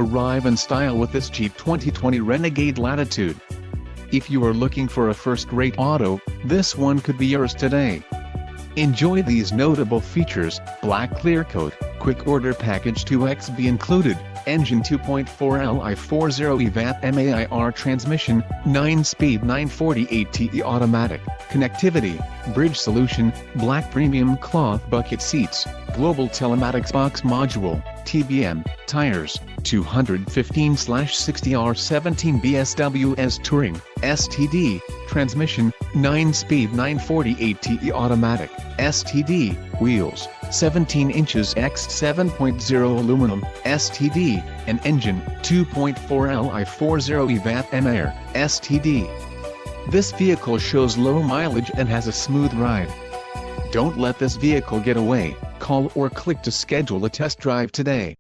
arrive in style with this Jeep 2020 Renegade Latitude. If you are looking for a first-rate auto, this one could be yours today. Enjoy these notable features: black clear coat, quick order package 2XB included, engine 2.4 Li 40 VAT MAIR transmission, 9-speed 940 automatic, connectivity, bridge solution, black premium cloth bucket seats, global telematics box module, TBM, tires, 215/60R17 BSWS Touring, STD, transmission, 9-speed 940 automatic, STD, wheels, 17 inches x 7.0 aluminum, STD, and engine, 2.4 Li 40 VAT MAIR, STD. This vehicle shows low mileage and has a smooth ride. Don't let this vehicle get away. Call or click to schedule a test drive today.